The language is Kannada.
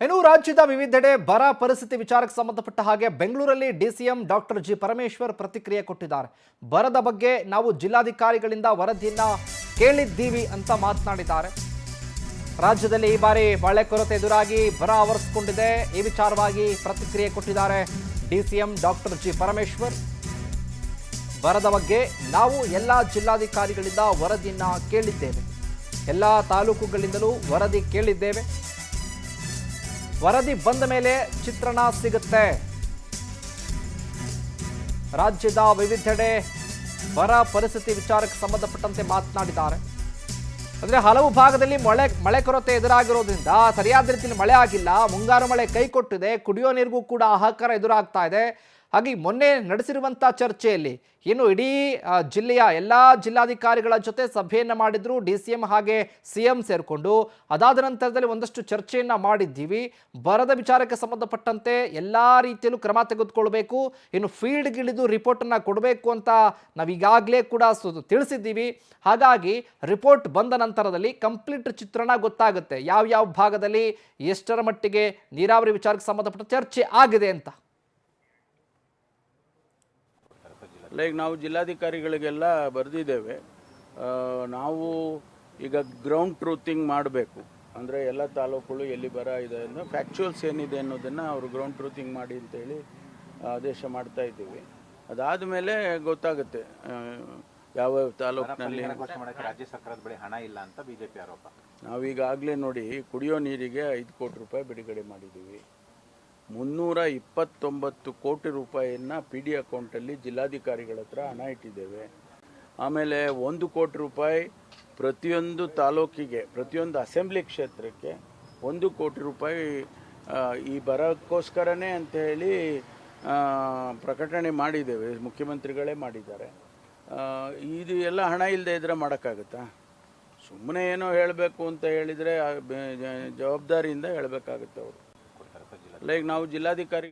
ಇನ್ನು ರಾಜ್ಯದ ವಿವಿಧೆಡೆ ಬರ ಪರಿಸ್ಥಿತಿ ವಿಚಾರಕ್ಕೆ ಸಂಬಂಧಪಟ್ಟ ಹಾಗೆ ಬೆಂಗಳೂರಲ್ಲಿ ಡಿಸಿಎಂ ಡಾಕ್ಟರ್ ಜಿ ಪರಮೇಶ್ವರ್ ಪ್ರತಿಕ್ರಿಯೆ ಕೊಟ್ಟಿದ್ದಾರೆ. ಬರದ ಬಗ್ಗೆ ನಾವು ಜಿಲ್ಲಾಧಿಕಾರಿಗಳಿಂದ ವರದಿಯನ್ನ ಕೇಳಿದ್ದೀವಿ ಅಂತ ಮಾತನಾಡಿದ್ದಾರೆ. ರಾಜ್ಯದಲ್ಲಿ ಈ ಬಾರಿ ಮಳೆ ಕೊರತೆ ಎದುರಾಗಿ ಬರ ಆವರಿಸಿಕೊಂಡಿದೆ. ಈ ವಿಚಾರವಾಗಿ ಪ್ರತಿಕ್ರಿಯೆ ಕೊಟ್ಟಿದ್ದಾರೆ ಡಿಸಿಎಂ ಡಾಕ್ಟರ್ ಜಿ ಪರಮೇಶ್ವರ್. ಬರದ ಬಗ್ಗೆ ನಾವು ಎಲ್ಲ ಜಿಲ್ಲಾಧಿಕಾರಿಗಳಿಂದ ವರದಿಯನ್ನ ಕೇಳಿದ್ದೇವೆ. ಎಲ್ಲ ತಾಲೂಕುಗಳಿಂದಲೂ ವರದಿ ಕೇಳಿದ್ದೇವೆ. ವರದಿ ಬಂದ ಮೇಲೆ ಚಿತ್ರಣ ಸಿಗುತ್ತೆ. ರಾಜ್ಯದ ವಿವಿಧೆಡೆ ಬರ ಪರಿಸ್ಥಿತಿ ವಿಚಾರಕ್ಕೆ ಸಂಬಂಧಪಟ್ಟಂತೆ ಮಾತನಾಡಿದ್ದಾರೆ. ಅಂದರೆ ಹಲವು ಭಾಗದಲ್ಲಿ ಮಳೆ ಕೊರತೆ ಎದುರಾಗಿರೋದ್ರಿಂದ ಸರಿಯಾದ ರೀತಿಯಲ್ಲಿ ಮಳೆ ಆಗಿಲ್ಲ. ಮುಂಗಾರು ಮಳೆ ಕೈ ಕೊಟ್ಟಿದೆ. ಕುಡಿಯೋ ನೀರಿಗೂ ಕೂಡ ಹಾಹಾಕಾರ ಎದುರಾಗ್ತಾ ಇದೆ. ಹಾಗೆ ಮೊನ್ನೆ ನಡೆಸಿರುವಂಥ ಚರ್ಚೆಯಲ್ಲಿ ಇನ್ನು ಇಡೀ ಜಿಲ್ಲೆಯ ಎಲ್ಲ ಜಿಲ್ಲಾಧಿಕಾರಿಗಳ ಜೊತೆ ಸಭೆಯನ್ನು ಮಾಡಿದ್ರು ಡಿಸಿಎಂ ಹಾಗೆ ಸಿಎಂ ಸೇರಿಕೊಂಡು. ಅದಾದ ನಂತರದಲ್ಲಿ ಒಂದಷ್ಟು ಚರ್ಚೆಯನ್ನು ಮಾಡಿದ್ದೀವಿ. ಬರದ ವಿಚಾರಕ್ಕೆ ಸಂಬಂಧಪಟ್ಟಂತೆ ಎಲ್ಲ ರೀತಿಯಲ್ಲೂ ಕ್ರಮ ತೆಗೆದುಕೊಳ್ಬೇಕು. ಇನ್ನು ಫೀಲ್ಡ್ಗಿಳಿದು ರಿಪೋರ್ಟನ್ನು ಕೊಡಬೇಕು ಅಂತ ನಾವೀಗಾಗಲೇ ಕೂಡ ತಿಳಿಸಿದ್ದೀವಿ. ಹಾಗಾಗಿ ರಿಪೋರ್ಟ್ ಬಂದ ನಂತರದಲ್ಲಿ ಕಂಪ್ಲೀಟ್ ಚಿತ್ರಣ ಗೊತ್ತಾಗುತ್ತೆ, ಯಾವ ಭಾಗದಲ್ಲಿ ಎಷ್ಟರ ಮಟ್ಟಿಗೆ ನೀರಾವರಿ ವಿಚಾರಕ್ಕೆ ಸಂಬಂಧಪಟ್ಟ ಚರ್ಚೆ ಆಗಿದೆ ಅಂತ. ಲೈಕ್ ನಾವು ಜಿಲ್ಲಾಧಿಕಾರಿಗಳಿಗೆಲ್ಲ ಬರೆದಿದ್ದೇವೆ. ನಾವು ಈಗ ಗ್ರೌಂಡ್ ಟ್ರೂತಿಂಗ್ ಮಾಡಬೇಕು. ಅಂದರೆ ಎಲ್ಲ ತಾಲೂಕುಗಳು ಎಲ್ಲಿ ಬರ ಇದೆ ಅನ್ನೋ ಫ್ಯಾಕ್ಚುಯಲ್ಸ್ ಏನಿದೆ ಅನ್ನೋದನ್ನು ಅವರು ಗ್ರೌಂಡ್ ಟ್ರೂತಿಂಗ್ ಮಾಡಿ ಅಂತೇಳಿ ಆದೇಶ ಮಾಡ್ತಾ ಇದ್ದೀವಿ. ಅದಾದ ಮೇಲೆ ಗೊತ್ತಾಗುತ್ತೆ ಯಾವ ತಾಲೂಕಿನಲ್ಲಿ. ರಾಜ್ಯ ಸರ್ಕಾರದ ಬಳಿ ಹಣ ಇಲ್ಲ ಅಂತ ಬಿಜೆಪಿ ಆರೋಪ. ನಾವೀಗಾಗಲೇ ನೋಡಿ ಕುಡಿಯೋ ನೀರಿಗೆ 5 ಕೋಟಿ ರೂಪಾಯಿ ಬಿಡುಗಡೆ ಮಾಡಿದ್ದೀವಿ. 329 ಕೋಟಿ ರೂಪಾಯಿಯನ್ನು ಪಿ ಡಿ ಅಕೌಂಟಲ್ಲಿ ಜಿಲ್ಲಾಧಿಕಾರಿಗಳ ಹತ್ರ ಹಣ ಇಟ್ಟಿದ್ದೇವೆ. ಆಮೇಲೆ 1 ಕೋಟಿ ರೂಪಾಯಿ ಪ್ರತಿಯೊಂದು ತಾಲೂಕಿಗೆ, ಪ್ರತಿಯೊಂದು ಅಸೆಂಬ್ಲಿ ಕ್ಷೇತ್ರಕ್ಕೆ 1 ಕೋಟಿ ರೂಪಾಯಿ ಈ ಬರಕ್ಕೋಸ್ಕರನೇ ಅಂತ ಹೇಳಿ ಪ್ರಕಟಣೆ ಮಾಡಿದ್ದೇವೆ. ಮುಖ್ಯಮಂತ್ರಿಗಳೇ ಮಾಡಿದ್ದಾರೆ. ಇದು ಎಲ್ಲ ಹಣ ಇಲ್ಲದೆ ಇದ್ದರೆ ಮಾಡೋಕ್ಕಾಗುತ್ತಾ? ಸುಮ್ಮನೆ ಏನೋ ಹೇಳಬೇಕು ಅಂತ ಹೇಳಿದರೆ ಜವಾಬ್ದಾರಿಯಿಂದ ಹೇಳಬೇಕಾಗುತ್ತೆ ಅವರು. ಲೈಕ್ ನಾವು ಜಿಲ್ಲಾಧಿಕಾರಿ